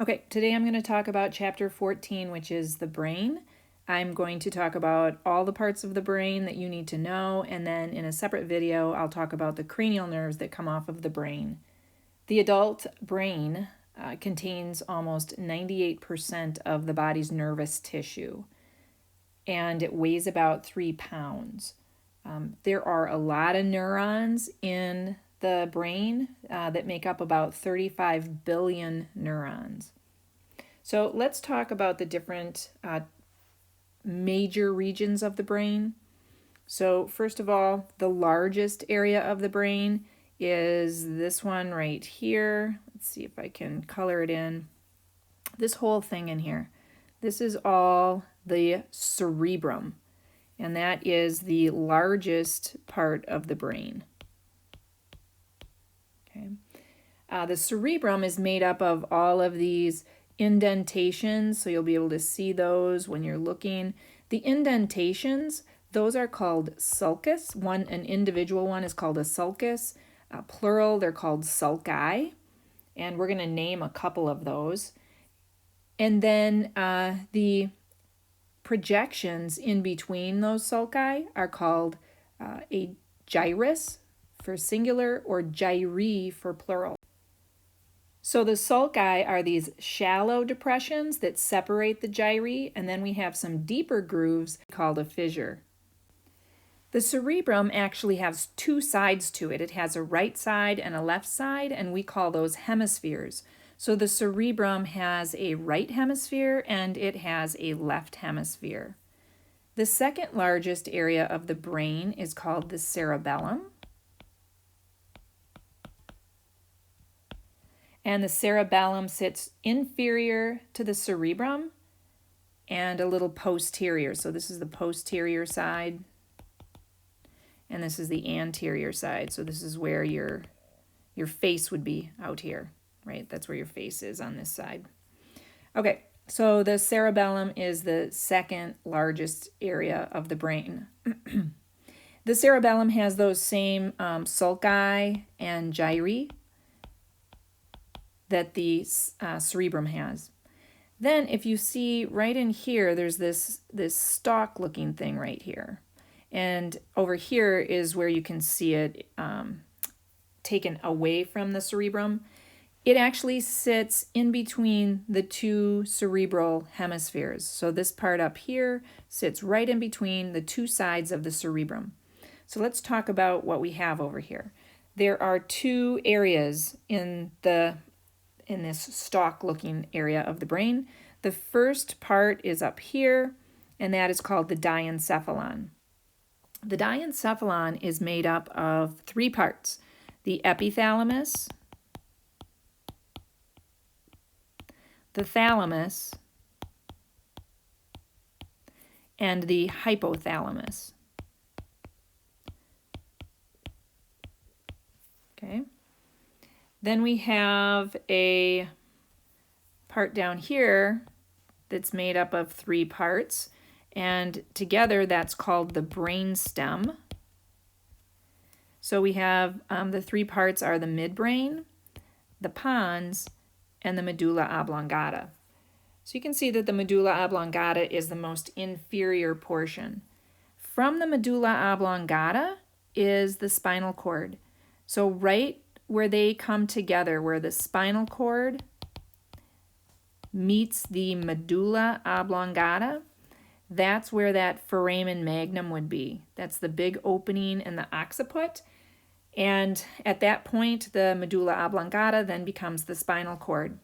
Okay, today I'm going to talk about chapter 14, which is the brain. I'm going to talk about all the parts of the brain that you need to know, and then in a separate video, I'll talk about the cranial nerves that come off of the brain. The adult brain contains almost 98% of the body's nervous tissue, and it weighs about 3 pounds. There are a lot of neurons in the brain that make up about 35 billion neurons. So let's talk about the different major regions of the brain. So first of all, the largest area of the brain is this one right here. Let's see if I can color it in. This whole thing in here. This is all the cerebrum, and that is the largest part of the brain. Okay. The cerebrum is made up of all of these indentations, so you'll be able to see those when you're looking. The indentations, those are called sulcus. An individual one is called a sulcus. Plural, they're called sulci, and we're going to name a couple of those. And then the projections in between those sulci are called a gyrus for singular or gyri for plural. So the sulci are these shallow depressions that separate the gyri, and then we have some deeper grooves called a fissure. The cerebrum actually has two sides to it. It has a right side and a left side, and we call those hemispheres. So the cerebrum has a right hemisphere and it has a left hemisphere. The second largest area of the brain is called the cerebellum. And the cerebellum sits inferior to the cerebrum and a little posterior. So this is the posterior side, and this is the anterior side. So this is where your face would be out here, right? That's where your face is on this side. Okay, so the cerebellum is the second largest area of the brain. The cerebellum has those same sulci and gyri that the cerebrum has. Then if you see right in here, there's this stalk looking thing right here. And over here is where you can see it taken away from the cerebrum. It actually sits in between the two cerebral hemispheres. So this part up here sits right in between the two sides of the cerebrum. So let's talk about what we have over here. There are two areas in this stalk-looking area of the brain. The first part is up here, and that is called the diencephalon. The diencephalon is made up of three parts: the epithalamus, the thalamus, and the hypothalamus. Okay. Then we have a part down here that's made up of three parts, and together that's called the brainstem. So we have the three parts are the midbrain, the pons, and the medulla oblongata. So you can see that the medulla oblongata is the most inferior portion. From the medulla oblongata is the spinal cord. So right where they come together, where the spinal cord meets the medulla oblongata, that's where that foramen magnum would be. That's the big opening in the occiput. And at that point, the medulla oblongata then becomes the spinal cord.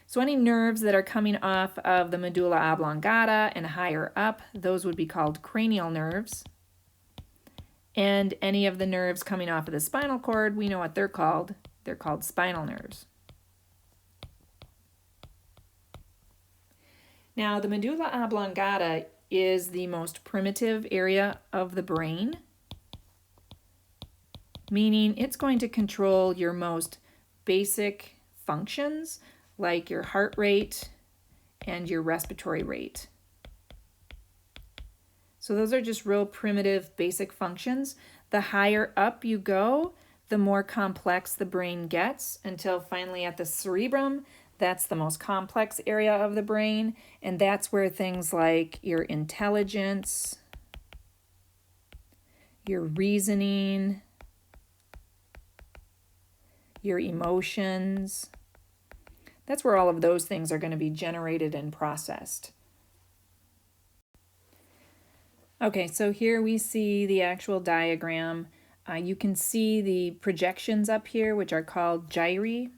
So any nerves that are coming off of the medulla oblongata and higher up, those would be called cranial nerves. And any of the nerves coming off of the spinal cord, we know what they're called. They're called spinal nerves. Now, the medulla oblongata is the most primitive area of the brain, meaning it's going to control your most basic functions like your heart rate and your respiratory rate. So those are just real primitive basic functions. The higher up you go, the more complex the brain gets, until finally at the cerebrum, That's the most complex area of the brain, and that's where things like your intelligence, your reasoning, your emotions, that's where all of those things are going to be generated and processed. Okay, so here we see the actual diagram. You can see the projections up here, which are called gyri.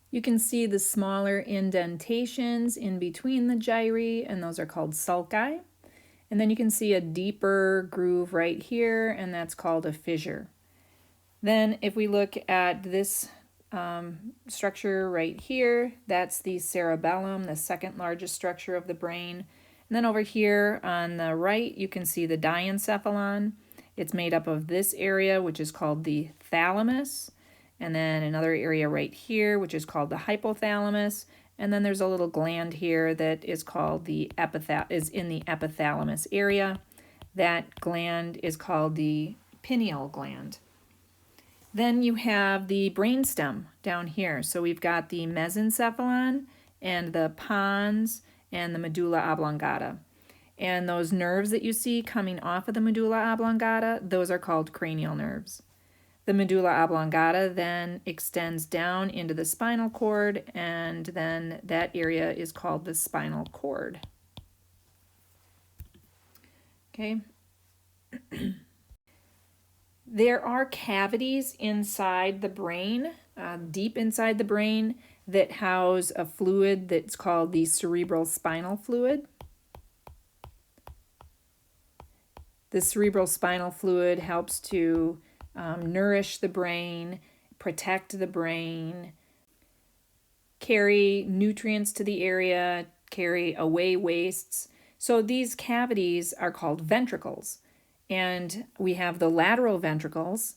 You can see the smaller indentations in between the gyri, and those are called sulci. And then you can see a deeper groove right here, and that's called a fissure. Then if we look at this structure right here, that's the cerebellum, the second largest structure of the brain. And then over here on the right, you can see the diencephalon. It's made up of this area, which is called the thalamus, and then another area right here, which is called the hypothalamus. And then there's a little gland here that is called the is in the epithalamus area. That gland is called the pineal gland. Then you have the brainstem down here. So we've got the mesencephalon and the pons and the medulla oblongata. And those nerves that you see coming off of the medulla oblongata, those are called cranial nerves. The medulla oblongata then extends down into the spinal cord, and then that area is called the spinal cord. Okay. There are cavities inside the brain, deep inside the brain, that house a fluid that's called the cerebral spinal fluid. The cerebral spinal fluid helps to nourish the brain, protect the brain, carry nutrients to the area, carry away wastes. So these cavities are called ventricles. And we have the lateral ventricles.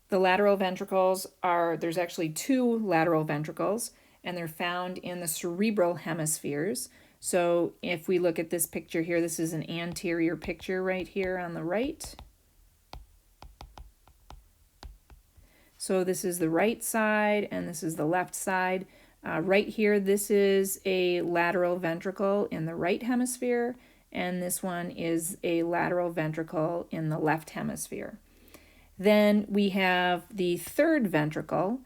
The lateral ventricles there's actually two lateral ventricles, and they're found in the cerebral hemispheres. So if we look at this picture here, this is an anterior picture right here on the right. So this is the right side, and this is the left side. Right here, this is a lateral ventricle in the right hemisphere, and this one is a lateral ventricle in the left hemisphere. Then we have the third ventricle,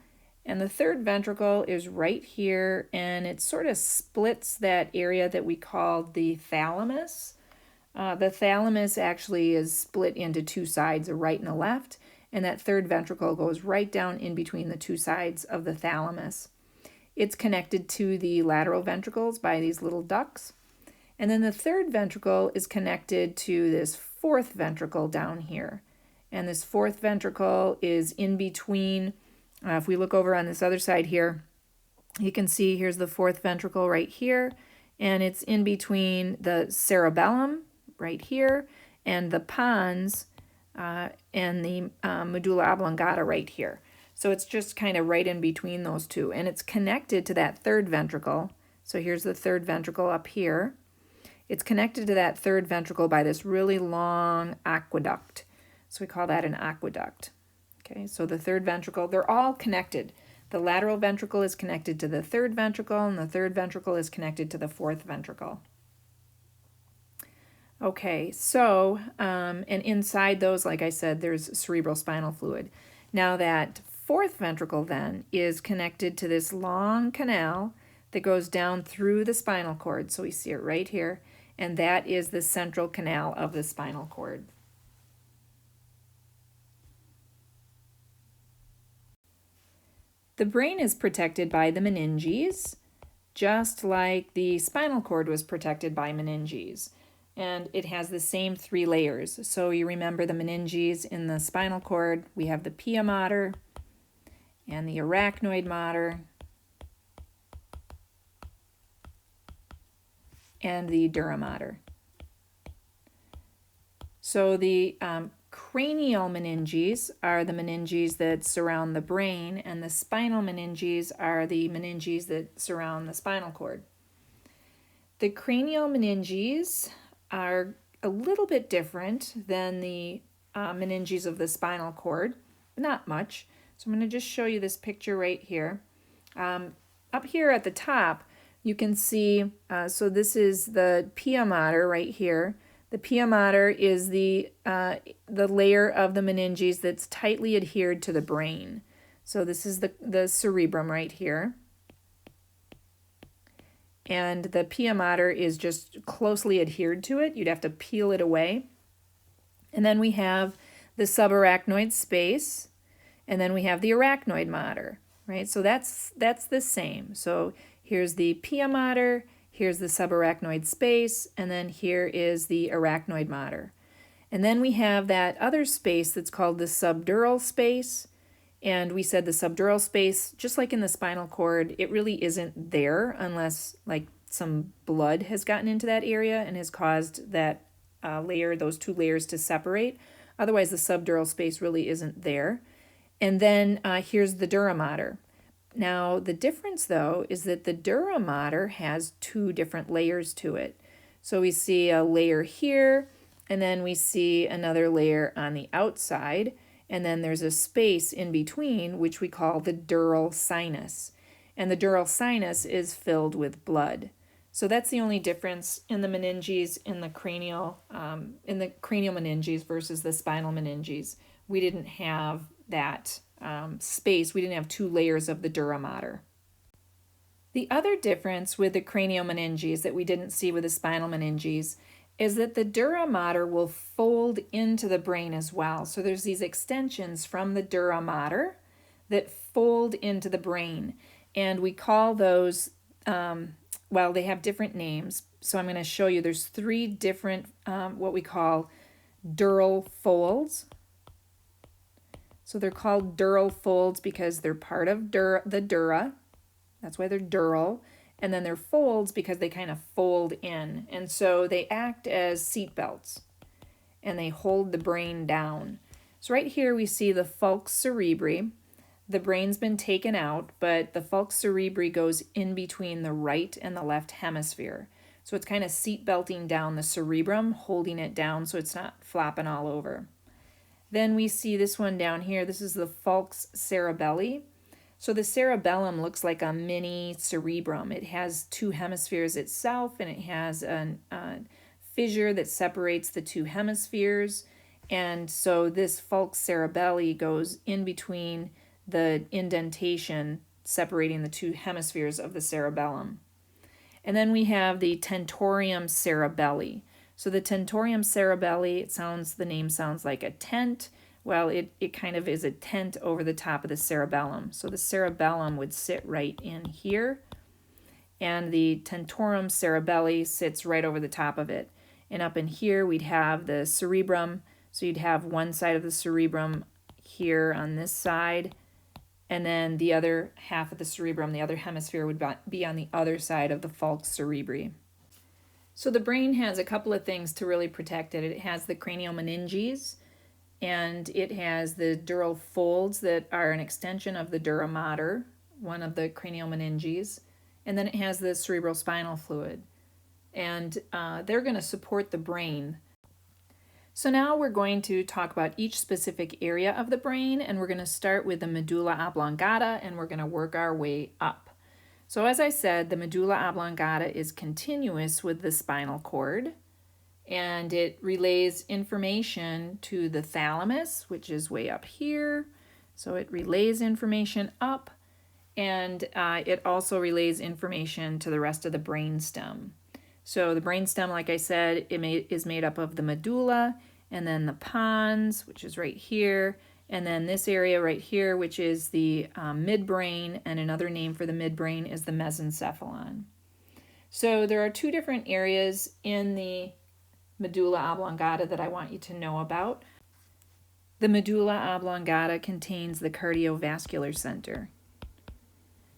and the third ventricle is right here, and it sort of splits that area that we call the thalamus. The thalamus actually is split into two sides, a right and a left, and that third ventricle goes right down in between the two sides of the thalamus. It's connected to the lateral ventricles by these little ducts. And then the third ventricle is connected to this fourth ventricle down here. And this fourth ventricle is in between. If we look over on this other side here, you can see here's the fourth ventricle right here. And it's in between the cerebellum right here and the pons and the medulla oblongata right here. So it's just kind of right in between those two. And it's connected to that third ventricle. So here's the third ventricle up here. It's connected to that third ventricle by this really long aqueduct. So we call that an aqueduct. Okay, so the third ventricle, they're all connected. The lateral ventricle is connected to the third ventricle, and the third ventricle is connected to the fourth ventricle. Okay, so, and inside those, like I said, there's cerebral spinal fluid. Now that fourth ventricle then is connected to this long canal that goes down through the spinal cord. So we see it right here, and that is the central canal of the spinal cord. The brain is protected by the meninges, just like the spinal cord was protected by meninges. And it has the same three layers. So you remember the meninges in the spinal cord. We have the Pia Mater and the arachnoid mater and the dura mater. So the cranial meninges are the meninges that surround the brain, and the spinal meninges are the meninges that surround the spinal cord. The cranial meninges are a little bit different than the meninges of the spinal cord, but not much. So I'm going to just show you this picture right here. up here at the top, you can see, so this is the Pia Mater right here. The Pia Mater is the layer of the meninges that's tightly adhered to the brain. So this is the cerebrum right here. And the Pia Mater is just closely adhered to it. You'd have to peel it away. And then we have the subarachnoid space, and then we have the arachnoid mater, right? So that's the same. So here's the Pia Mater, here's the subarachnoid space, and then here is the arachnoid mater. And then we have that other space that's called the subdural space. And we said the subdural space, just like in the spinal cord, it really isn't there unless like some blood has gotten into that area and has caused that layer, those two layers to separate. Otherwise, the subdural space really isn't there. And then here's the dura mater. Now, the difference, though, is that the dura mater has two different layers to it. So we see a layer here, and then we see another layer on the outside, and then there's a space in between, which we call the dural sinus. And the dural sinus is filled with blood. So that's the only difference in the meninges in the cranial meninges versus the spinal meninges. We didn't have that space. We didn't have two layers of the dura mater. The other difference with the cranial meninges that we didn't see with the spinal meninges is that the dura mater will fold into the brain as well. So there's these extensions from the dura mater that fold into the brain. And we call those, well, they have different names. So I'm going to show you there's three different, what we call dural folds. So they're called dural folds because they're part of the dura. That's why they're dural. And then they're folds because they kind of fold in. And so they act as seat belts. And they hold the brain down. So right here we see the falx cerebri. The brain's been taken out, but the falx cerebri goes in between the right and the left hemisphere. So it's kind of seat belting down the cerebrum, holding it down so it's not flopping all over. Then we see this one down here. This is the falx cerebelli. So the cerebellum looks like a mini cerebrum. It has two hemispheres itself, and it has a fissure that separates the two hemispheres. And so this falx cerebelli goes in between the indentation separating the two hemispheres of the cerebellum. And then we have the Tentorium Cerebelli. So the Tentorium Cerebelli, the name sounds like a tent. Well, it kind of is a tent over the top of the cerebellum. So the cerebellum would sit right in here, and the Tentorium Cerebelli sits right over the top of it. And up in here, we'd have the cerebrum. So you'd have one side of the cerebrum here on this side, and then the other half of the cerebrum, the other hemisphere, would be on the other side of the falx cerebri. So the brain has a couple of things to really protect it. It has the cranial meninges, and it has the dural folds that are an extension of the dura mater, one of the cranial meninges, and then it has the cerebral spinal fluid. And they're going to support the brain. So now we're going to talk about each specific area of the brain, and we're going to start with the medulla oblongata, and we're going to work our way up. So as I said, the medulla oblongata is continuous with the spinal cord, and it relays information to the thalamus, which is way up here. So it relays information up, and it also relays information to the rest of the brainstem. So the brainstem, like I said, is made up of the medulla, and then the pons, which is right here, and then this area right here, which is the midbrain, and another name for the midbrain is the mesencephalon. So there are two different areas in the medulla oblongata that I want you to know about. The medulla oblongata contains the cardiovascular center.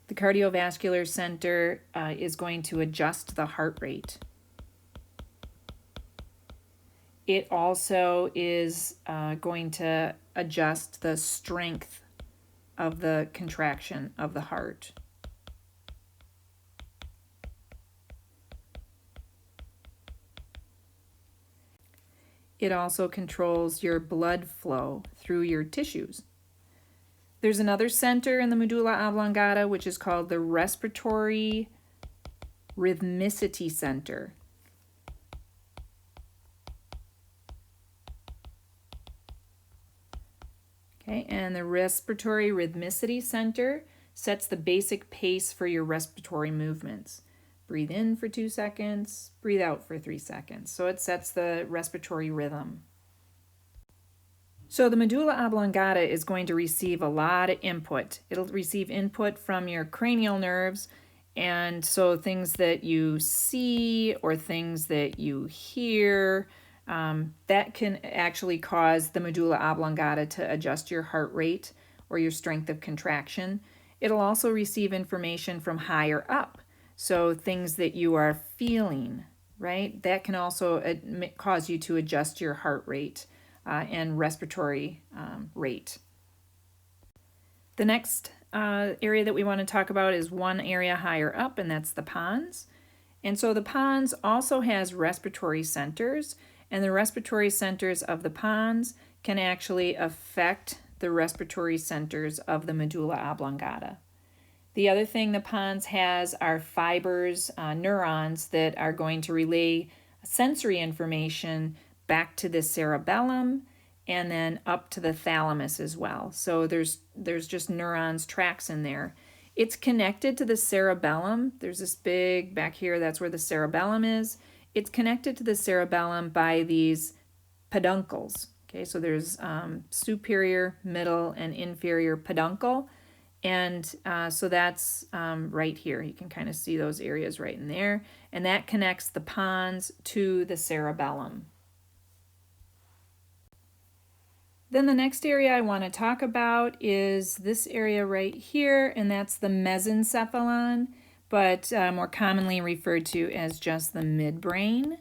The cardiovascular center is going to adjust the heart rate. It also is going to adjust the strength of the contraction of the heart. It also controls your blood flow through your tissues. There's another center in the medulla oblongata, which is called the Respiratory Rhythmicity Center. Okay, and the Respiratory Rhythmicity Center sets the basic pace for your respiratory movements. Breathe in for 2 seconds, breathe out for 3 seconds. So it sets the respiratory rhythm. So the medulla oblongata is going to receive a lot of input. It'll receive input from your cranial nerves, and so things that you see or things that you hear, that can actually cause the medulla oblongata to adjust your heart rate or your strength of contraction. It'll also receive information from higher up, so things that you are feeling, right? That can also cause you to adjust your heart rate and respiratory rate. The next area that we want to talk about is one area higher up, and that's the pons. And so the pons also has respiratory centers, and the respiratory centers of the pons can actually affect the respiratory centers of the medulla oblongata. The other thing the pons has are fibers, neurons that are going to relay sensory information back to the cerebellum and then up to the thalamus as well. So there's just neurons, tracks in there. It's connected to the cerebellum. There's this big back here, that's where the cerebellum is. It's connected to the cerebellum by these peduncles. Okay, so there's superior, middle, and inferior peduncle. And so that's right here. You can kind of see those areas right in there. And that connects the pons to the cerebellum. Then the next area I want to talk about is this area right here, and that's the mesencephalon, but more commonly referred to as just the midbrain.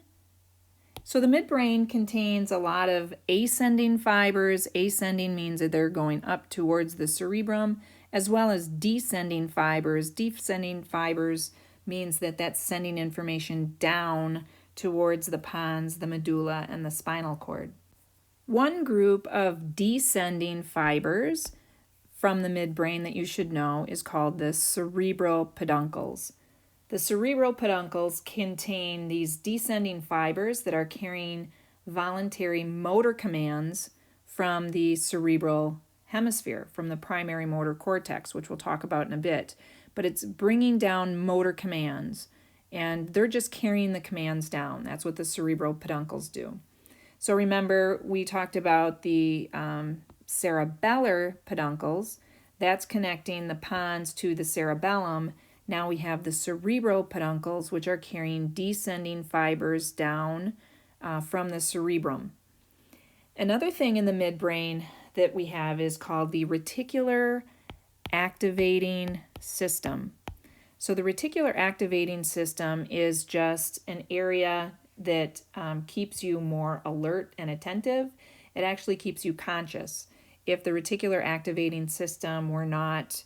So the midbrain contains a lot of ascending fibers. Ascending means that they're going up towards the cerebrum, as well as descending fibers. Descending fibers means that that's sending information down towards the pons, the medulla, and the spinal cord. One group of descending fibers from the midbrain that you should know is called the cerebral peduncles. The cerebral peduncles contain these descending fibers that are carrying voluntary motor commands from the cerebral hemisphere, from the primary motor cortex, which we'll talk about in a bit. But it's bringing down motor commands, and they're just carrying the commands down. That's what the cerebral peduncles do. So remember, we talked about the cerebellar peduncles. That's connecting the pons to the cerebellum. Now we have the cerebral peduncles, which are carrying descending fibers down from the cerebrum. Another thing in the midbrain that we have is called the reticular activating system. So the reticular activating system is just an area that keeps you more alert and attentive. It actually keeps you conscious. If the reticular activating system were not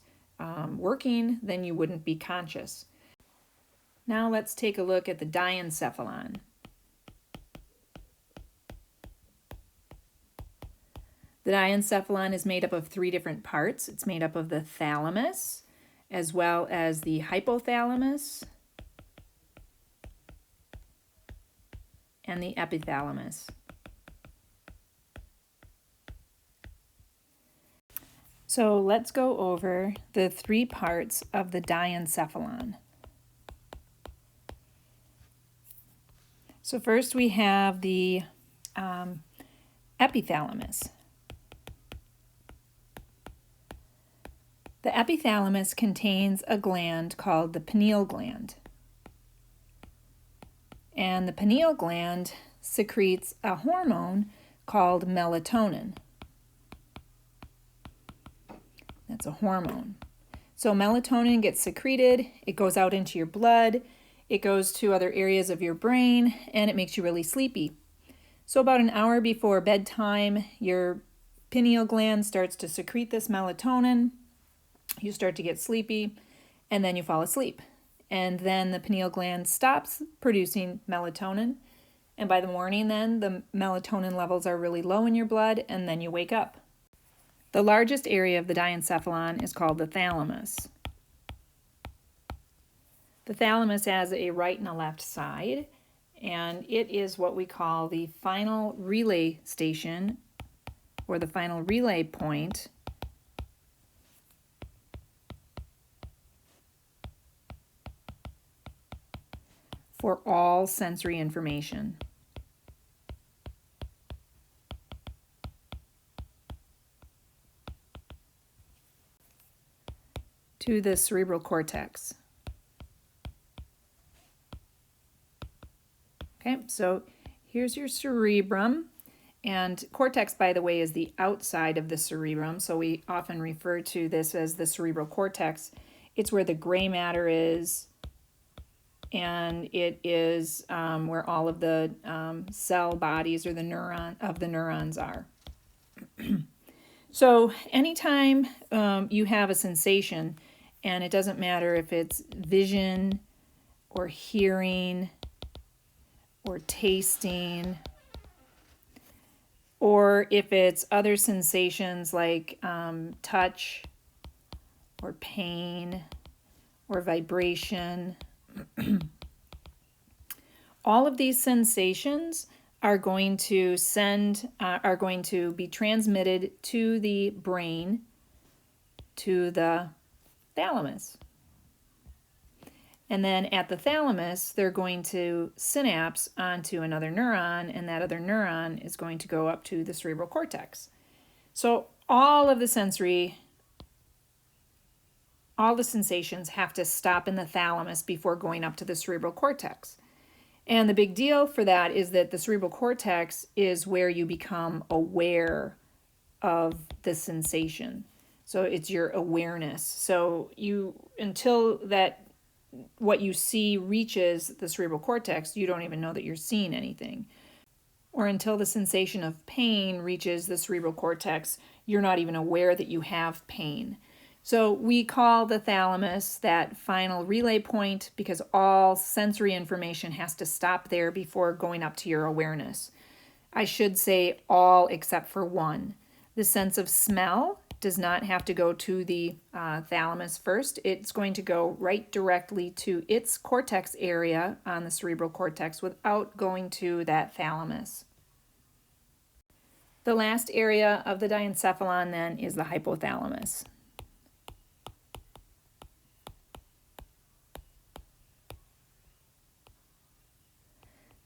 working, then you wouldn't be conscious. Now let's take a look at the diencephalon. The diencephalon is made up of 3 different parts. It's made up of the thalamus, as well as the hypothalamus, and the epithalamus. So let's go over the 3 parts of the diencephalon. So first we have the epithalamus. The epithalamus contains a gland called the pineal gland. And the pineal gland secretes a hormone called melatonin. That's a hormone. So melatonin gets secreted, it goes out into your blood, it goes to other areas of your brain, and it makes you really sleepy. So about an hour before bedtime, your pineal gland starts to secrete this melatonin, you start to get sleepy, and then you fall asleep. And then the pineal gland stops producing melatonin, and by the morning then the melatonin levels are really low in your blood, and then you wake up. The largest area of the diencephalon is called the thalamus. The thalamus has a right and a left side, and it is what we call the final relay station, or the final relay point for all sensory information. To the cerebral cortex. Okay, so here's your cerebrum, and cortex, by the way, is the outside of the cerebrum, so we often refer to this as the cerebral cortex. It's where the gray matter is, and it is where all of the cell bodies or the neurons are. So anytime you have a sensation, and it doesn't matter if it's vision or hearing or tasting, or if it's other sensations like touch or pain or vibration, all of these sensations are going to be transmitted to the brain, to the thalamus. And then at the thalamus, they're going to synapse onto another neuron, and that other neuron is going to go up to the cerebral cortex. So all the sensations have to stop in the thalamus before going up to the cerebral cortex. And the big deal for that is that the cerebral cortex is where you become aware of the sensation. So it's your awareness. So until what you see reaches the cerebral cortex, you don't even know that you're seeing anything. Or until the sensation of pain reaches the cerebral cortex, you're not even aware that you have pain. So we call the thalamus that final relay point because all sensory information has to stop there before going up to your awareness. I should say all except for one. The sense of smell does not have to go to the thalamus first. It's going to go right directly to its cortex area on the cerebral cortex without going to that thalamus. The last area of the diencephalon then is the hypothalamus.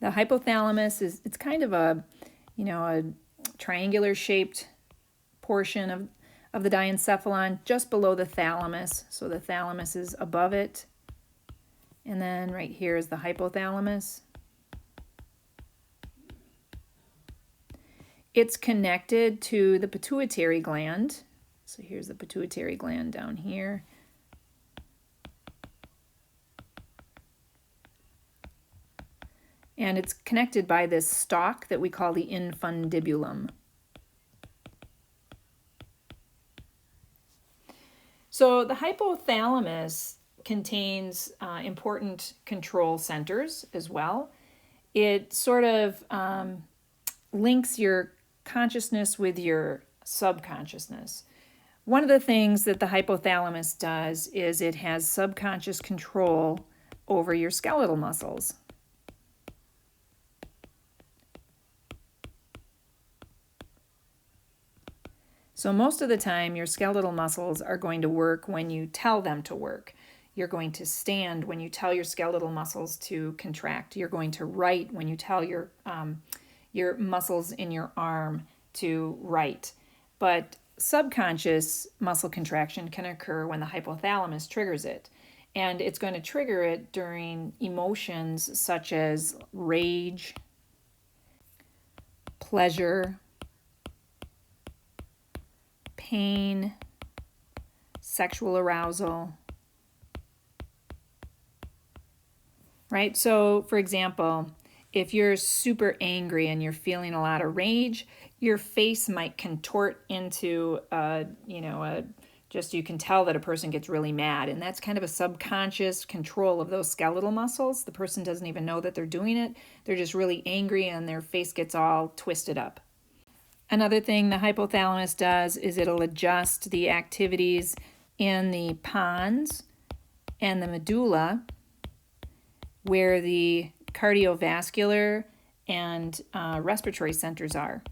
The hypothalamus it's kind of a triangular shaped portion of the diencephalon just below the thalamus. So the thalamus is above it. And then right here is the hypothalamus. It's connected to the pituitary gland. So here's the pituitary gland down here. And it's connected by this stalk that we call the infundibulum. So the hypothalamus contains important control centers as well. It sort of links your consciousness with your subconsciousness. One of the things that the hypothalamus does is it has subconscious control over your skeletal muscles. So most of the time, your skeletal muscles are going to work when you tell them to work. You're going to stand when you tell your skeletal muscles to contract. You're going to write when you tell your muscles in your arm to write. But subconscious muscle contraction can occur when the hypothalamus triggers it. And it's going to trigger it during emotions such as rage, pleasure, pain, sexual arousal, right? So, for example, if you're super angry and you're feeling a lot of rage, your face might contort into, you can tell that a person gets really mad. And that's kind of a subconscious control of those skeletal muscles. The person doesn't even know that they're doing it. They're just really angry and their face gets all twisted up. Another thing the hypothalamus does is it'll adjust the activities in the pons and the medulla, where the cardiovascular and respiratory centers are.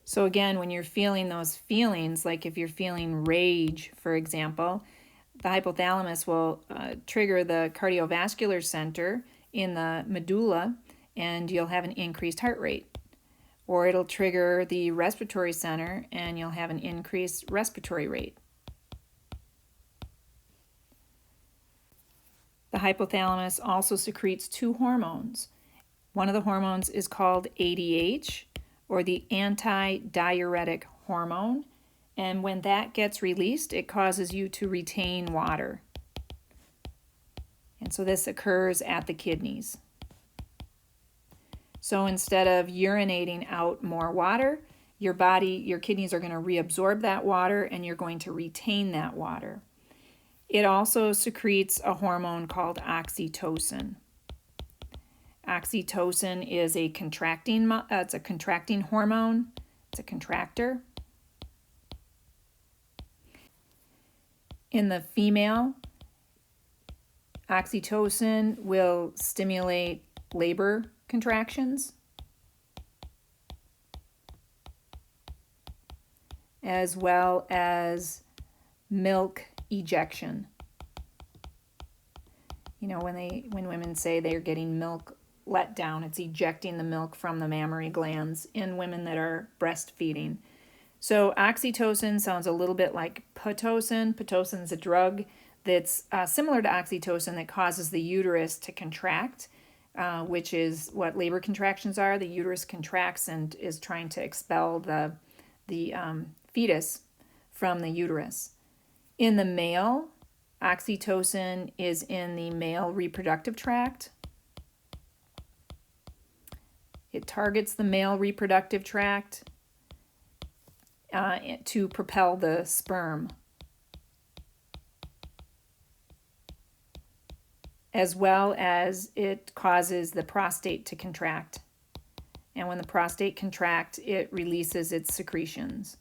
So again, when you're feeling those feelings, like if you're feeling rage, for example, the hypothalamus will trigger the cardiovascular center in the medulla, and you'll have an increased heart rate. Or it'll trigger the respiratory center, and you'll have an increased respiratory rate. The hypothalamus also secretes two hormones. One of the hormones is called ADH, or the antidiuretic hormone, and when that gets released, it causes you to retain water. And so this occurs at the kidneys. So instead of urinating out more water, your kidneys are going to reabsorb that water, and you're going to retain that water. It also secretes a hormone called oxytocin. Oxytocin is a contracting hormone. It's a contractor. In the female, oxytocin will stimulate labor contractions, as well as milk ejection. You know, when women say they're getting milk let down, it's ejecting the milk from the mammary glands in women that are breastfeeding. So oxytocin sounds a little bit like Pitocin. Pitocin is a drug that's similar to oxytocin that causes the uterus to contract, which is what labor contractions are. The uterus contracts and is trying to expel the fetus from the uterus. In the male, oxytocin is in the male reproductive tract. It targets the male reproductive tract to propel the sperm, as well as it causes the prostate to contract. And when the prostate contracts, it releases its secretions.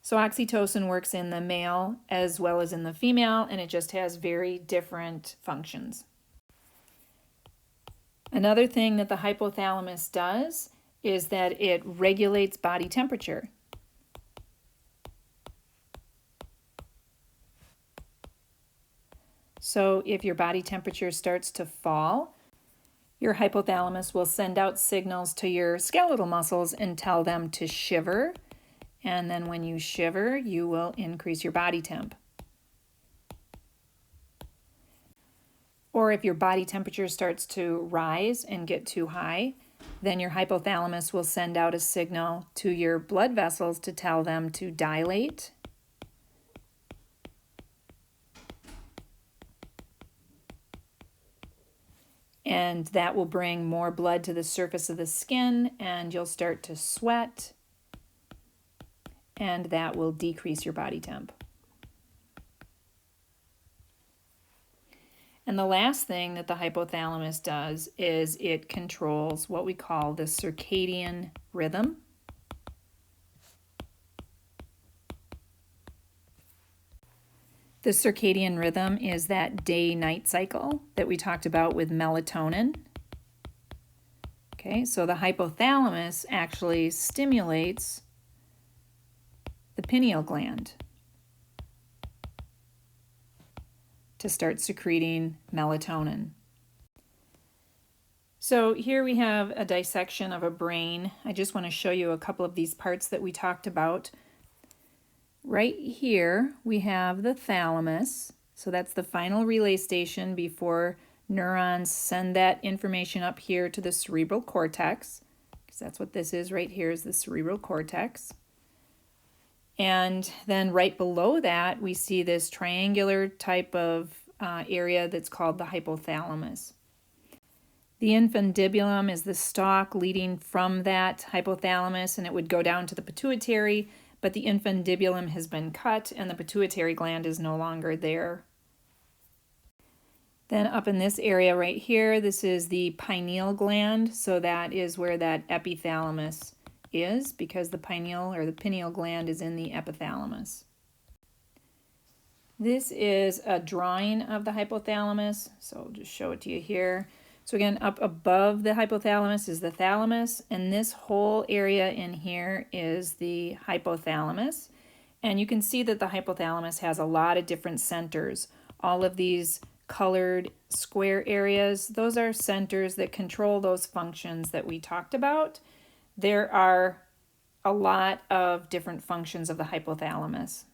So oxytocin works in the male as well as in the female, and it just has very different functions. Another thing that the hypothalamus does is that it regulates body temperature. So if your body temperature starts to fall, your hypothalamus will send out signals to your skeletal muscles and tell them to shiver. And then when you shiver, you will increase your body temp. Or if your body temperature starts to rise and get too high, then your hypothalamus will send out a signal to your blood vessels to tell them to dilate. And that will bring more blood to the surface of the skin, and you'll start to sweat, and that will decrease your body temp. And the last thing that the hypothalamus does is it controls what we call the circadian rhythm. The circadian rhythm is that day-night cycle that we talked about with melatonin. Okay, so the hypothalamus actually stimulates the pineal gland to start secreting melatonin. So here we have a dissection of a brain. I just want to show you a couple of these parts that we talked about. Right here we have the thalamus. So that's the final relay station before neurons send that information up here to the cerebral cortex, because that's what this is right here, is the cerebral cortex. And then right below that, we see this triangular type of area that's called the hypothalamus. The infundibulum is the stalk leading from that hypothalamus, and it would go down to the pituitary, but the infundibulum has been cut and the pituitary gland is no longer there. Then up in this area right here, this is the pineal gland. So that is where that epithalamus is, because the pineal gland is in the epithalamus. This is a drawing of the hypothalamus, so I'll just show it to you here. So again, up above the hypothalamus is the thalamus, and this whole area in here is the hypothalamus. And you can see that the hypothalamus has a lot of different centers. All of these colored square areas, those are centers that control those functions that we talked about. There are a lot of different functions of the hypothalamus.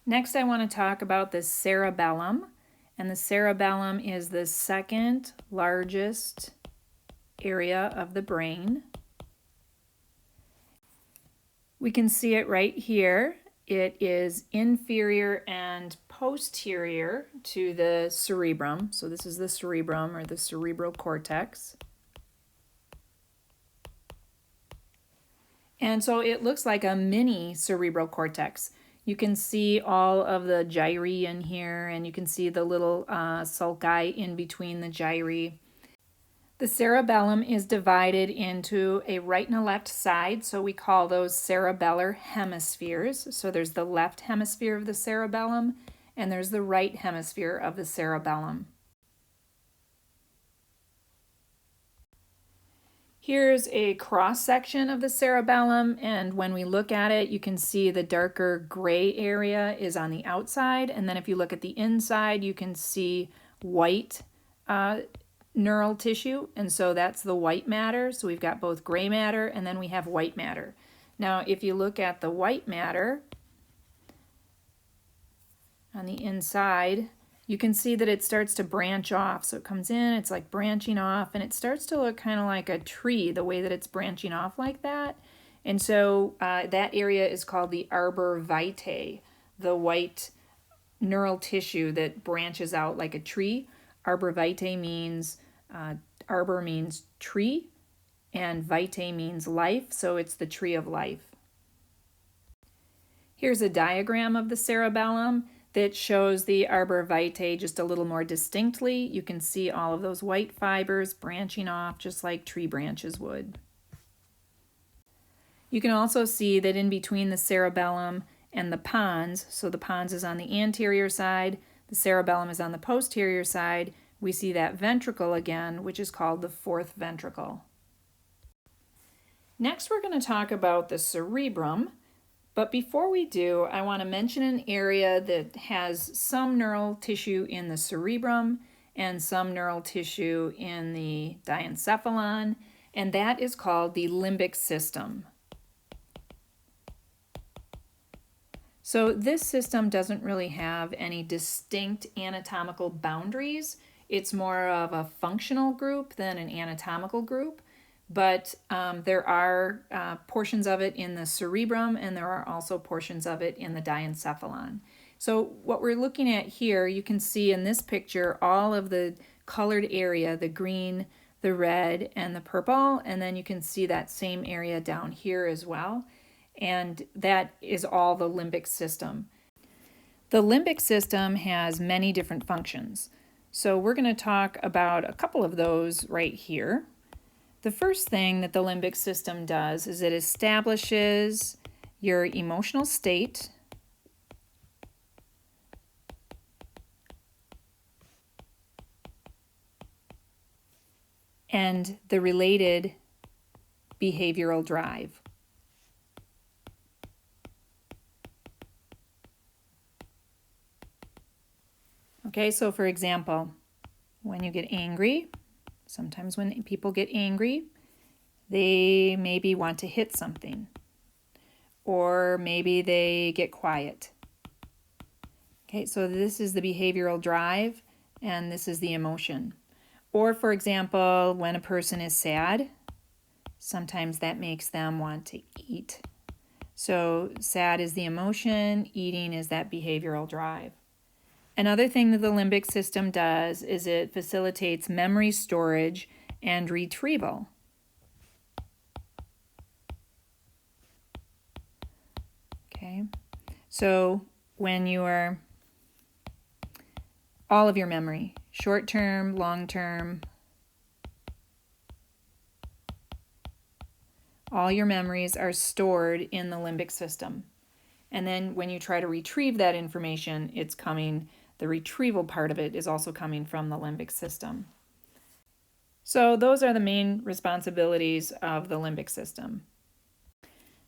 Next, I want to talk about the cerebellum, and the cerebellum is the second largest area of the brain. We can see it right here. It is inferior and posterior to the cerebrum. So this is the cerebrum, or the cerebral cortex. And so it looks like a mini cerebral cortex. You can see all of the gyri in here, and you can see the little sulci in between the gyri. The cerebellum is divided into a right and a left side, so we call those cerebellar hemispheres. So there's the left hemisphere of the cerebellum, and there's the right hemisphere of the cerebellum. Here's a cross-section of the cerebellum, and when we look at it, you can see the darker gray area is on the outside, and then if you look at the inside, you can see white neural tissue, and so that's the white matter. So we've got both gray matter, and then we have white matter. Now, if you look at the white matter on the inside, you can see that it starts to branch off. So it comes in, it's like branching off, and it starts to look kind of like a tree, the way that it's branching off like that. And so that area is called the arbor vitae, the white neural tissue that branches out like a tree. Arbor vitae means, arbor means tree, and vitae means life, so it's the tree of life. Here's a diagram of the cerebellum that shows the arbor vitae just a little more distinctly. You can see all of those white fibers branching off just like tree branches would. You can also see that in between the cerebellum and the pons, so the pons is on the anterior side, the cerebellum is on the posterior side, we see that ventricle again, which is called the fourth ventricle. Next, we're going to talk about the cerebrum. But before we do, I want to mention an area that has some neural tissue in the cerebrum and some neural tissue in the diencephalon, and that is called the limbic system. So this system doesn't really have any distinct anatomical boundaries. It's more of a functional group than an anatomical group. But there are portions of it in the cerebrum, and there are also portions of it in the diencephalon. So what we're looking at here, you can see in this picture all of the colored area, the green, the red, and the purple, and then you can see that same area down here as well. And that is all the limbic system. The limbic system has many different functions. So we're going to talk about a couple of those right here. The first thing that the limbic system does is it establishes your emotional state, and the related behavioral drive. Okay, so for example, when you get angry, sometimes when people get angry, they maybe want to hit something, or maybe they get quiet. Okay, so this is the behavioral drive, and this is the emotion. Or for example, when a person is sad, sometimes that makes them want to eat. So sad is the emotion, eating is that behavioral drive. Another thing that the limbic system does is it facilitates memory storage and retrieval. Okay, so when you are all of your memory, short term, long term. All your memories are stored in the limbic system. And then when you try to retrieve that information, the retrieval part of it is also coming from the limbic system. So those are the main responsibilities of the limbic system.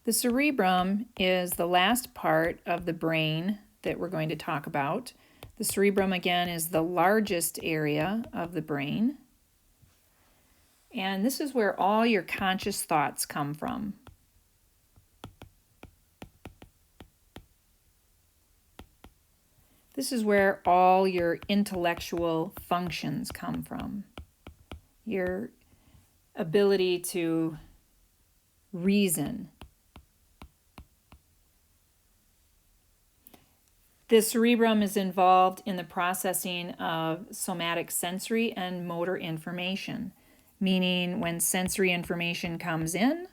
The cerebrum is the last part of the brain that we're going to talk about. The cerebrum, again, is the largest area of the brain. And this is where all your conscious thoughts come from. This is where all your intellectual functions come from. Your ability to reason. The cerebrum is involved in the processing of somatic sensory and motor information, meaning when sensory information comes in,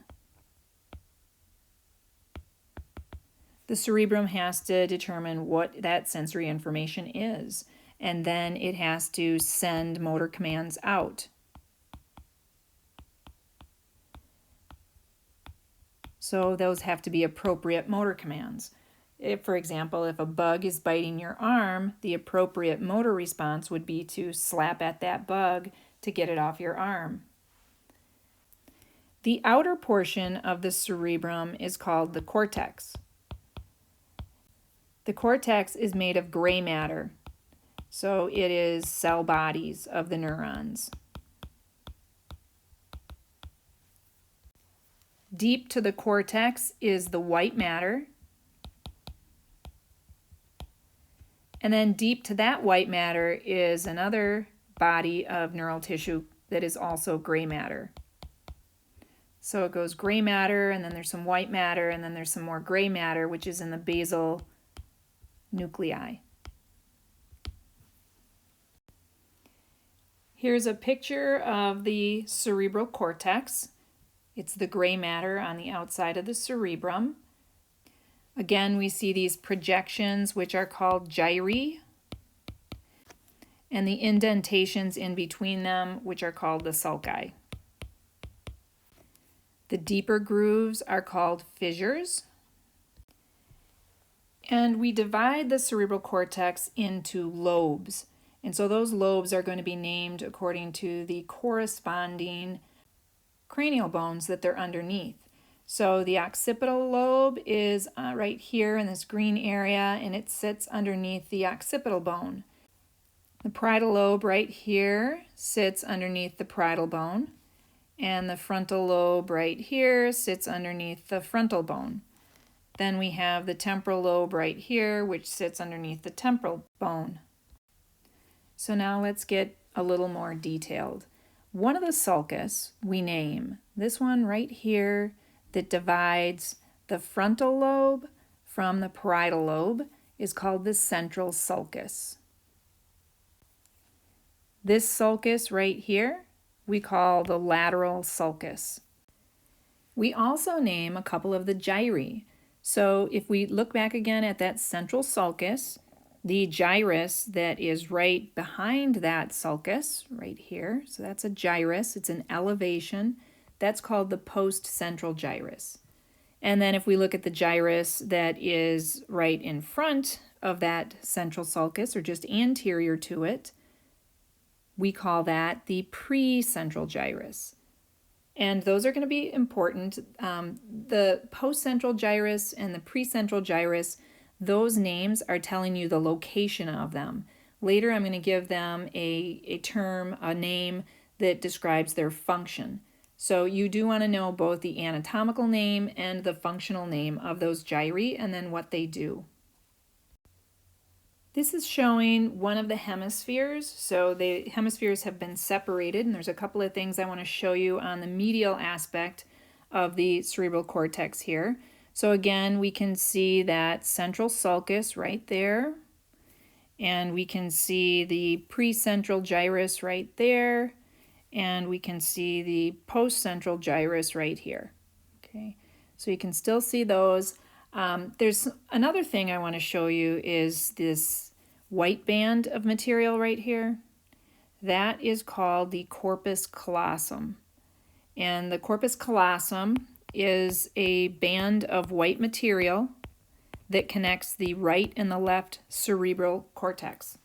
the cerebrum has to determine what that sensory information is, and then it has to send motor commands out. So those have to be appropriate motor commands. If, for example, if a bug is biting your arm, the appropriate motor response would be to slap at that bug to get it off your arm. The outer portion of the cerebrum is called the cortex. The cortex is made of gray matter, so it is cell bodies of the neurons. Deep to the cortex is the white matter. And then deep to that white matter is another body of neural tissue that is also gray matter. So it goes gray matter, and then there's some white matter, and then there's some more gray matter, which is in the basal nuclei. Here's a picture of the cerebral cortex. It's the gray matter on the outside of the cerebrum. Again, we see these projections, which are called gyri, and the indentations in between them, which are called the sulci. The deeper grooves are called fissures. And we divide the cerebral cortex into lobes. And so those lobes are going to be named according to the corresponding cranial bones that they're underneath. So the occipital lobe is right here in this green area, and it sits underneath the occipital bone. The parietal lobe right here sits underneath the parietal bone, and the frontal lobe right here sits underneath the frontal bone. Then we have the temporal lobe right here, which sits underneath the temporal bone. So now let's get a little more detailed. One of the sulcus we name, this one right here that divides the frontal lobe from the parietal lobe, is called the Central Sulcus. This sulcus right here we call the Lateral Sulcus. We also name a couple of the gyri. So if we look back again at that Central Sulcus, the gyrus that is right behind that sulcus, right here, so that's a gyrus, it's an elevation, that's called the post-central gyrus. And then if we look at the gyrus that is right in front of that Central Sulcus, or just anterior to it, we call that the Precentral Gyrus. And those are going to be important. The post-central gyrus and the precentral gyrus, those names are telling you the location of them. Later I'm going to give them a term, a name that describes their function. So you do want to know both the anatomical name and the functional name of those gyri and then what they do. This is showing one of the hemispheres. So the hemispheres have been separated, and there's a couple of things I want to show you on the medial aspect of the cerebral cortex here. So again, we can see that central sulcus right there, and we can see the precentral gyrus right there, and we can see the post-central gyrus right here. Okay, so you can still see those. There's another thing I want to show you is this, white band of material right here, that is called the corpus callosum. And the corpus callosum is a band of white material that connects the right and the left cerebral cortex.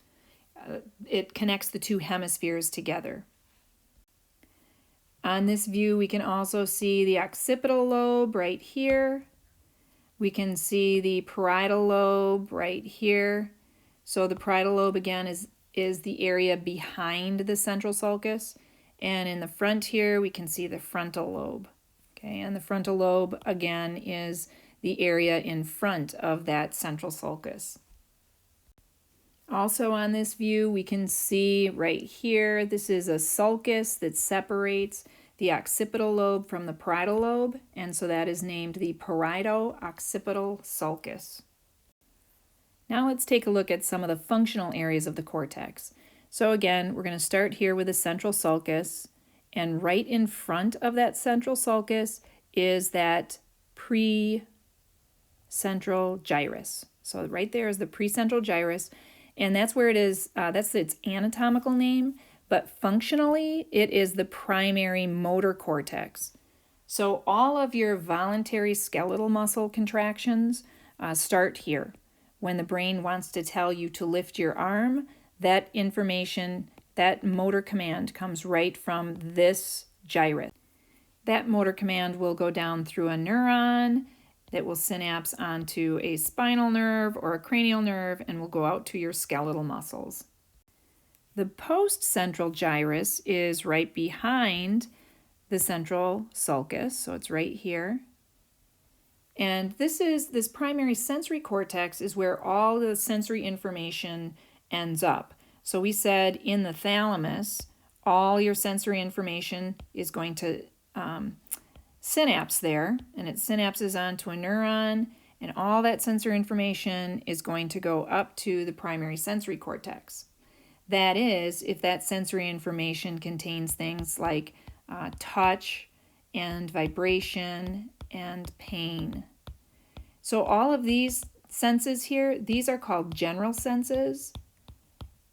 It connects the two hemispheres together. On this view, we can also see the occipital lobe right here. We can see the parietal lobe right here. So the parietal lobe, again, is the area behind the central sulcus. And in the front here, we can see the frontal lobe. Okay, and the frontal lobe, again, is the area in front of that central sulcus. Also on this view, we can see right here, this is a sulcus that separates the occipital lobe from the parietal lobe, and so that is named the parieto-occipital sulcus. Now let's take a look at some of the functional areas of the cortex. So again, we're going to start here with the central sulcus, and right in front of that central sulcus is that Prefrontal Gyrus. So right there is the Prefrontal Gyrus, and that's where it is, that's its anatomical name, but functionally it is the primary motor cortex. So all of your voluntary skeletal muscle contractions start here. When the brain wants to tell you to lift your arm, that information, that motor command comes right from this gyrus. That motor command will go down through a neuron that will synapse onto a spinal nerve or a cranial nerve and will go out to your skeletal muscles. The post-central gyrus is right behind the central sulcus, so it's right here. And this primary sensory cortex is where all the sensory information ends up. So we said in the thalamus, all your sensory information is going to synapse there, and it synapses onto a neuron, and all that sensory information is going to go up to the primary sensory cortex. That is, if that sensory information contains things like touch and vibration and pain. So all of these senses here, these are called general senses.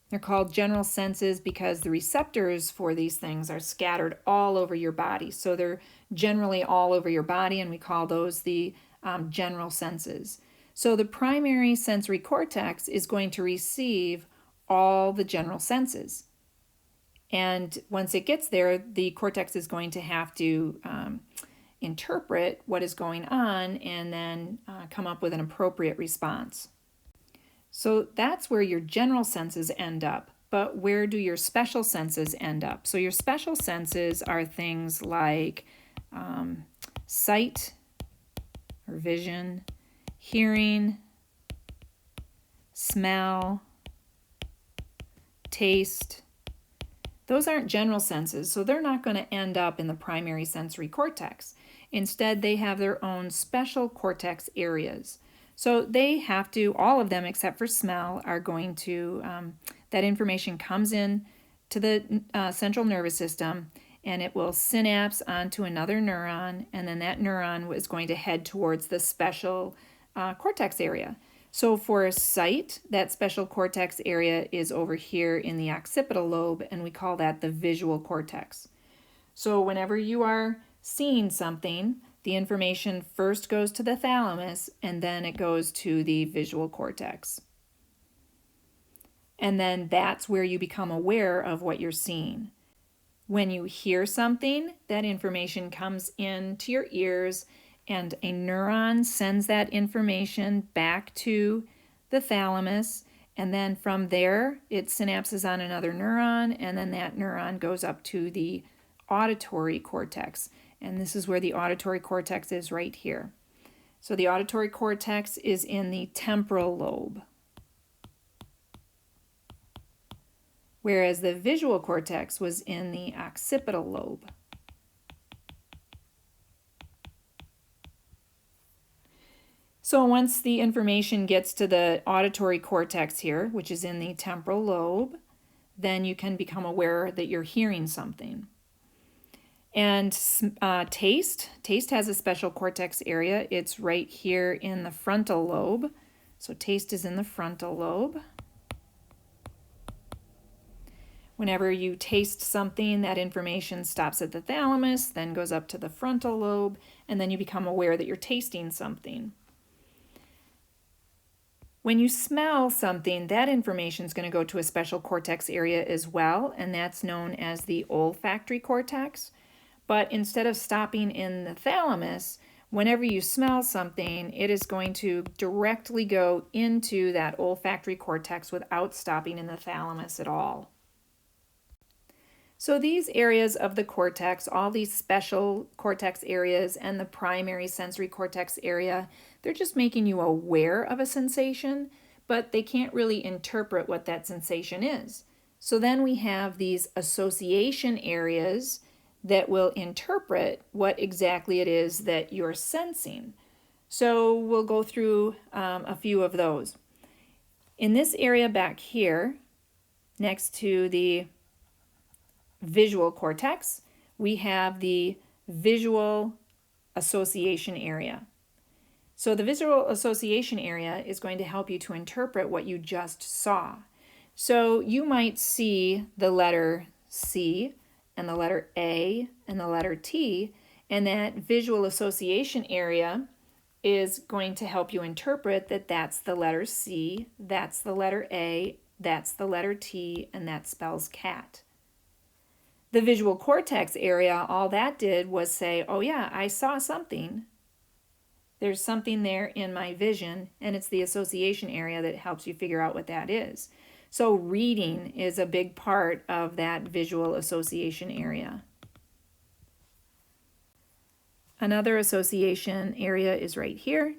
They're called general senses because the receptors for these things are scattered all over your body. So they're generally all over your body, and we call those the general senses. So the primary sensory cortex is going to receive all the general senses. And once it gets there, the cortex is going to have to interpret what is going on and then come up with an appropriate response. So that's where your general senses end up, but where do your special senses end up? So your special senses are things like sight or vision, hearing, smell, taste. Those aren't general senses, so they're not going to end up in the primary sensory cortex. Instead, they have their own special cortex areas. So they have to, all of them except for smell, are going to, that information comes in to the central nervous system, and it will synapse onto another neuron, and then that neuron is going to head towards the special cortex area. So for sight, that special cortex area is over here in the occipital lobe, and we call that the visual cortex. So whenever you are seeing something, the information first goes to the thalamus, and then it goes to the visual cortex. And then that's where you become aware of what you're seeing. When you hear something, that information comes into your ears, and a neuron sends that information back to the thalamus, and then from there it synapses on another neuron, and then that neuron goes up to the auditory cortex. And this is where the auditory cortex is right here. So the auditory cortex is in the temporal lobe, whereas the visual cortex was in the occipital lobe. So once the information gets to the auditory cortex here, which is in the temporal lobe, then you can become aware that you're hearing something. And taste has a special cortex area. It's right here in the frontal lobe. So taste is in the frontal lobe. Whenever you taste something, that information stops at the thalamus, then goes up to the frontal lobe, and then you become aware that you're tasting something. When you smell something, that information is going to go to a special cortex area as well, and that's known as the olfactory cortex. But instead of stopping in the thalamus, whenever you smell something, it is going to directly go into that olfactory cortex without stopping in the thalamus at all. So these areas of the cortex, all these special cortex areas and the primary sensory cortex area, they're just making you aware of a sensation, but they can't really interpret what that sensation is. So then we have these association areas that will interpret what exactly it is that you're sensing. So we'll go through a few of those. In this area back here, next to the visual cortex, we have the visual association area. So the visual association area is going to help you to interpret what you just saw. So you might see the letter C and the letter A and the letter T, and that visual association area is going to help you interpret that that's the letter C, that's the letter A, that's the letter T, and that spells cat. The visual cortex area, all that did was say, oh yeah, I saw something. There's something there in my vision, and it's the association area that helps you figure out what that is. So reading is a big part of that visual association area. Another association area is right here,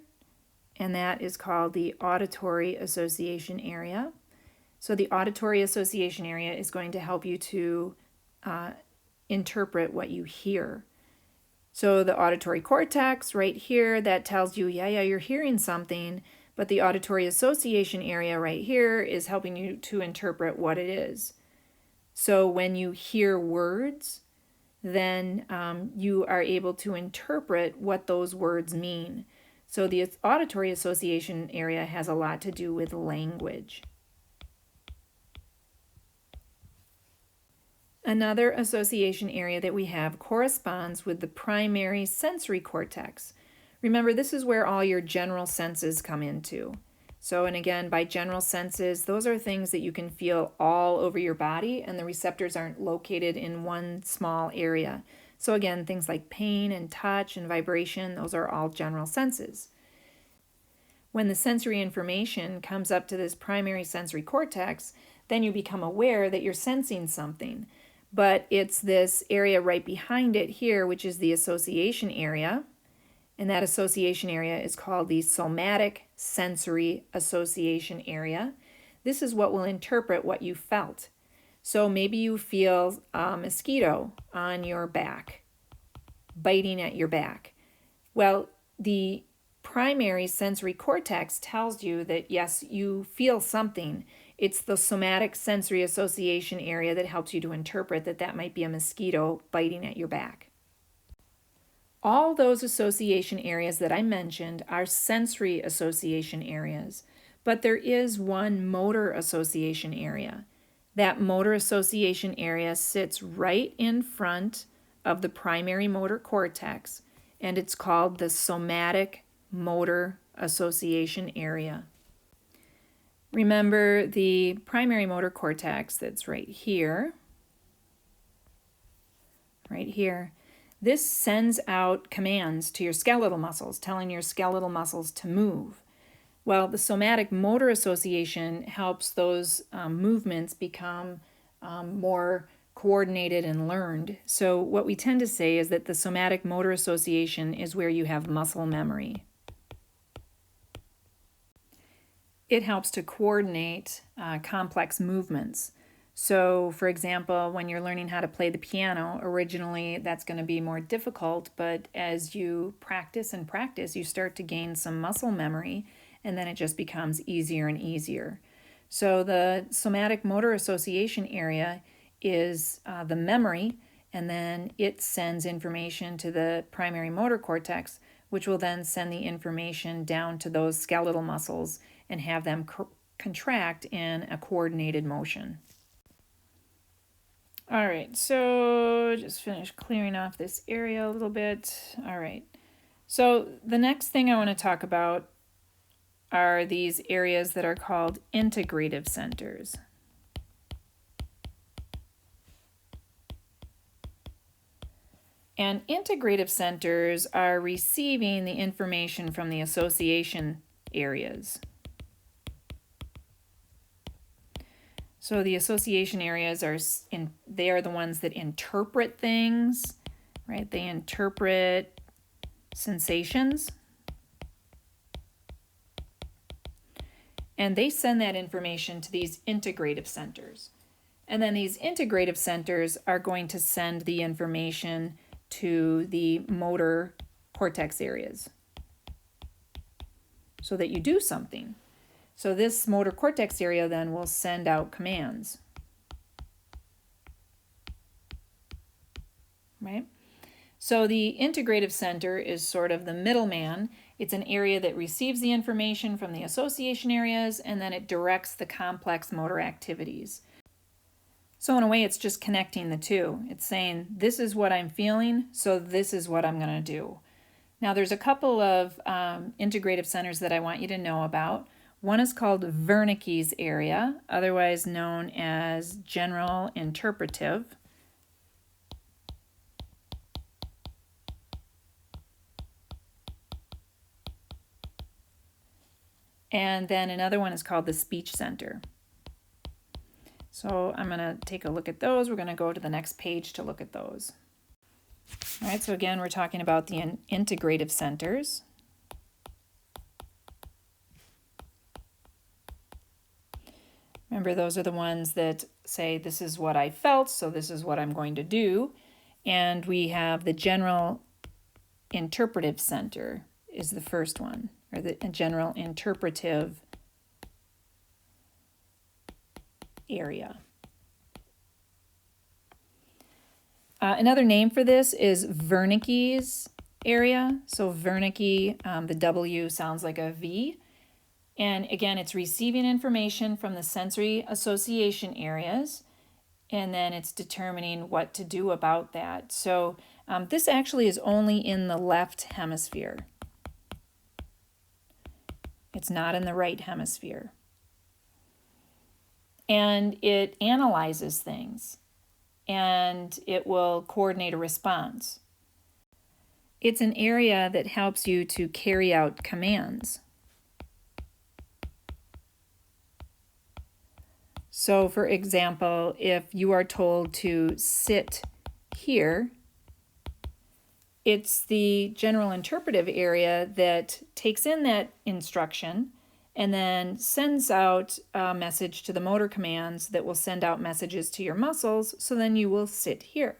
and that is called the auditory association area. So the auditory association area is going to help you to interpret what you hear. So the auditory cortex right here, that tells you, yeah, you're hearing something, but the auditory association area right here is helping you to interpret what it is. So when you hear words, then you are able to interpret what those words mean. So the auditory association area has a lot to do with language. Another association area that we have corresponds with the primary sensory cortex. Remember, this is where all your general senses come into. So, and again, by general senses, those are things that you can feel all over your body, and the receptors aren't located in one small area. So again, things like pain and touch and vibration, those are all general senses. When the sensory information comes up to this primary sensory cortex, then you become aware that you're sensing something. But it's this area right behind it here, which is the association area. And that association area is called the somatic sensory association area. This is what will interpret what you felt. So maybe you feel a mosquito on your back, biting at your back. Well, the primary sensory cortex tells you that yes, you feel something. It's the somatic sensory association area that helps you to interpret that that might be a mosquito biting at your back. All those association areas that I mentioned are sensory association areas, but there is one motor association area. That motor association area sits right in front of the primary motor cortex, and it's called the somatic motor association area. Remember the primary motor cortex that's right here. This sends out commands to your skeletal muscles, telling your skeletal muscles to move. Well, the somatic motor association helps those movements become more coordinated and learned. So what we tend to say is that the somatic motor association is where you have muscle memory. It helps to coordinate complex movements. So, for example, when you're learning how to play the piano, originally that's going to be more difficult, but as you practice and practice, you start to gain some muscle memory, and then it just becomes easier and easier. So the somatic motor association area is the memory, and then it sends information to the primary motor cortex, which will then send the information down to those skeletal muscles and have them contract in a coordinated motion. All right, so just finish clearing off this area a little bit. All right, so the next thing I want to talk about are these areas that are called integrative centers. And integrative centers are receiving the information from the association areas. So the association areas they are the ones that interpret things, right? They interpret sensations. And they send that information to these integrative centers. And then these integrative centers are going to send the information to the motor cortex areas so that you do something. So this motor cortex area then will send out commands, right? So the integrative center is sort of the middleman. It's an area that receives the information from the association areas, and then it directs the complex motor activities. So in a way, it's just connecting the two. It's saying, this is what I'm feeling, so this is what I'm going to do. Now, there's a couple of integrative centers that I want you to know about. One is called Wernicke's area, otherwise known as general interpretive. And then another one is called the speech center. So I'm going to take a look at those. We're going to go to the next page to look at those. All right, so again, we're talking about the integrative centers. Remember, those are the ones that say, this is what I felt, so this is what I'm going to do. And we have the general interpretive center is the first one, or the general interpretive area. Another name for this is Wernicke's area. So Wernicke, the W sounds like a V. And again, it's receiving information from the sensory association areas, and then it's determining what to do about that. So this actually is only in the left hemisphere. It's not in the right hemisphere. And it analyzes things, and it will coordinate a response. It's an area that helps you to carry out commands. So, for example, if you are told to sit here, it's the general interpretive area that takes in that instruction and then sends out a message to the motor commands that will send out messages to your muscles, so then you will sit here.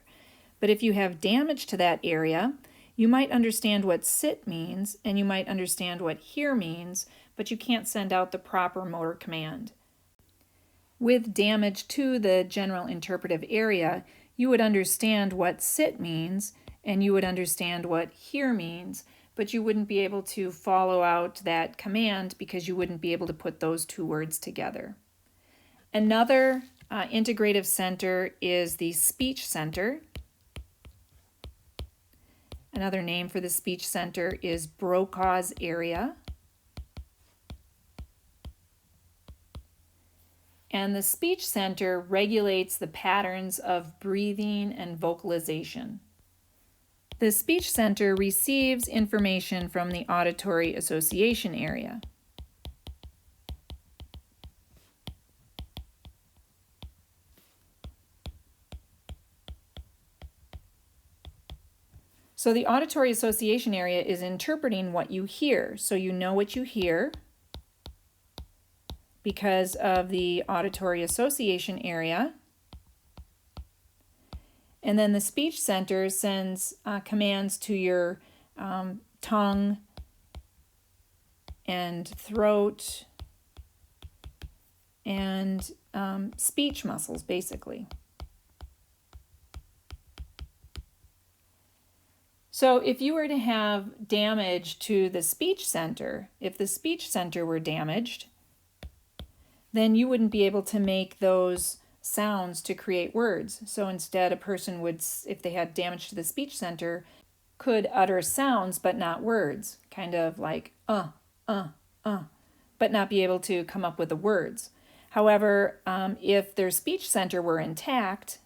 But if you have damage to that area, you might understand what sit means and you might understand what here means, but you can't send out the proper motor command. With damage to the general interpretive area, you would understand what sit means and you would understand what here means, but you wouldn't be able to follow out that command because you wouldn't be able to put those two words together. Another integrative center is the speech center. Another name for the speech center is Broca's area. And the speech center regulates the patterns of breathing and vocalization. The speech center receives information from the auditory association area. So the auditory association area is interpreting what you hear. So you know what you hear because of the auditory association area. And then the speech center sends commands to your tongue and throat and speech muscles, basically. So if you were to have damage to the speech center, if the speech center were damaged, then you wouldn't be able to make those sounds to create words. So instead, a person would, if they had damage to the speech center, could utter sounds but not words, kind of like but not be able to come up with the words. However, if their speech center were intact,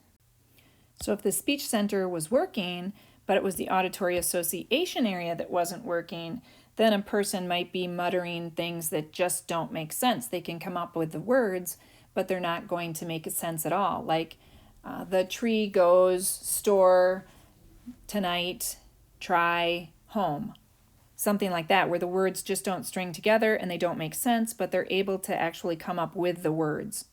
so if the speech center was working, but it was the auditory association area that wasn't working, then a person might be muttering things that just don't make sense. They can come up with the words, but they're not going to make sense at all. Like the tree goes, store, tonight, try, home. Something like that, where the words just don't string together and they don't make sense, but they're able to actually come up with the words.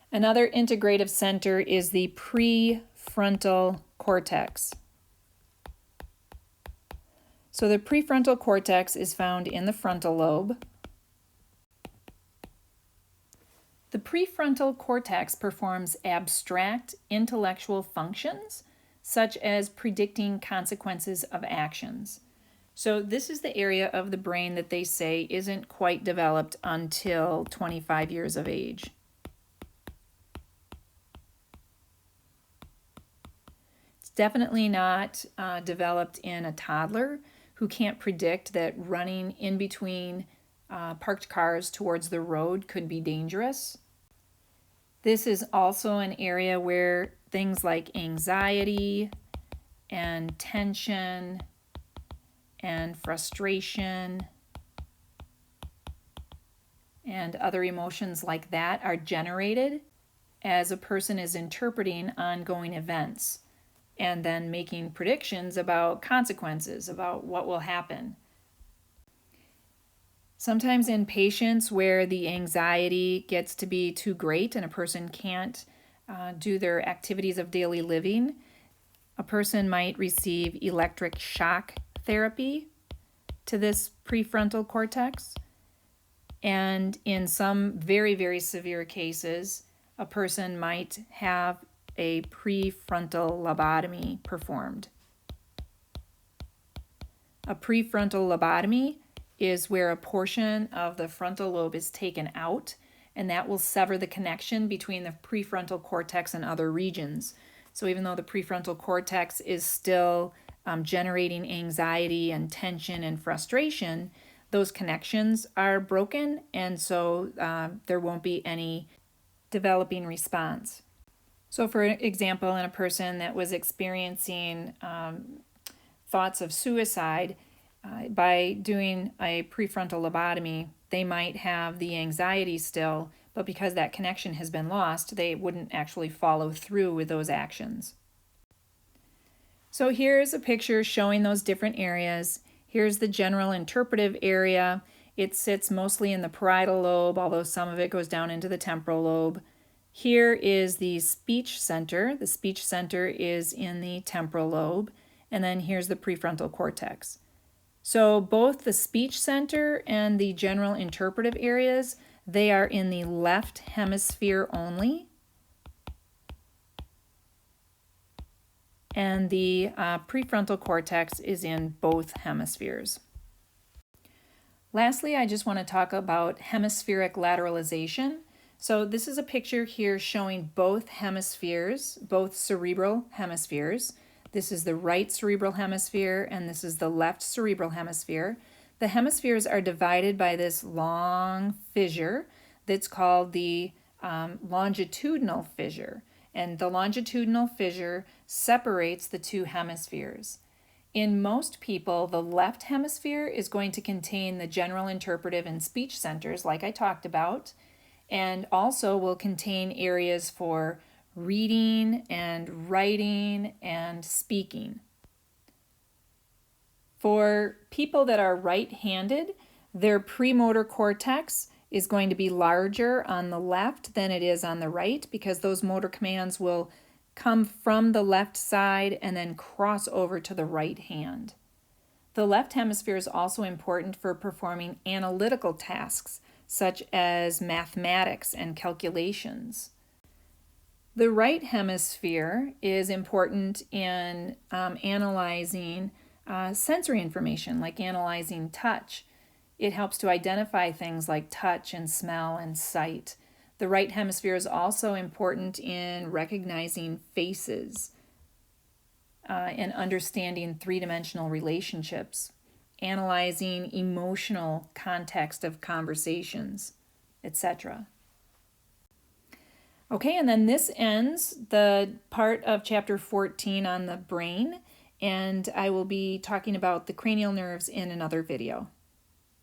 Another integrative center is the prefrontal cortex. So the prefrontal cortex is found in the frontal lobe. The prefrontal cortex performs abstract intellectual functions, such as predicting consequences of actions. So this is the area of the brain that they say isn't quite developed until 25 years of age. It's definitely not developed in a toddler who can't predict that running in between parked cars towards the road could be dangerous. This is also an area where things like anxiety and tension and frustration and other emotions like that are generated as a person is interpreting ongoing events and then making predictions about consequences, about what will happen. Sometimes in patients where the anxiety gets to be too great and a person can't do their activities of daily living, a person might receive electric shock therapy to this prefrontal cortex. And in some very, very severe cases, a person might have a prefrontal lobotomy performed. A prefrontal lobotomy is where a portion of the frontal lobe is taken out, and that will sever the connection between the prefrontal cortex and other regions. So even though the prefrontal cortex is still generating anxiety and tension and frustration, those connections are broken, and so there won't be any developing response. So for example, in a person that was experiencing thoughts of suicide, by doing a prefrontal lobotomy, they might have the anxiety still, but because that connection has been lost, they wouldn't actually follow through with those actions. So here's a picture showing those different areas. Here's the general interpretive area. It sits mostly in the parietal lobe, although some of it goes down into the temporal lobe. Here is the speech center. The speech center is in the temporal lobe. And then here's the prefrontal cortex. So both the speech center and the general interpretive areas, they are in the left hemisphere only. And the prefrontal cortex is in both hemispheres. Lastly, I just want to talk about hemispheric lateralization. So this is a picture here showing both hemispheres, both cerebral hemispheres. This is the right cerebral hemisphere, and this is the left cerebral hemisphere. The hemispheres are divided by this long fissure that's called the longitudinal fissure. And the longitudinal fissure separates the two hemispheres. In most people, the left hemisphere is going to contain the general interpretive and speech centers, like I talked about, and also will contain areas for reading and writing and speaking. For people that are right-handed, their premotor cortex is going to be larger on the left than it is on the right, because those motor commands will come from the left side and then cross over to the right hand. The left hemisphere is also important for performing analytical tasks, such as mathematics and calculations. The right hemisphere is important in analyzing sensory information, like analyzing touch. It helps to identify things like touch and smell and sight. The right hemisphere is also important in recognizing faces and understanding three-dimensional relationships, analyzing emotional context of conversations, etc. Okay, and then this ends the part of chapter 14 on the brain, and I will be talking about the cranial nerves in another video.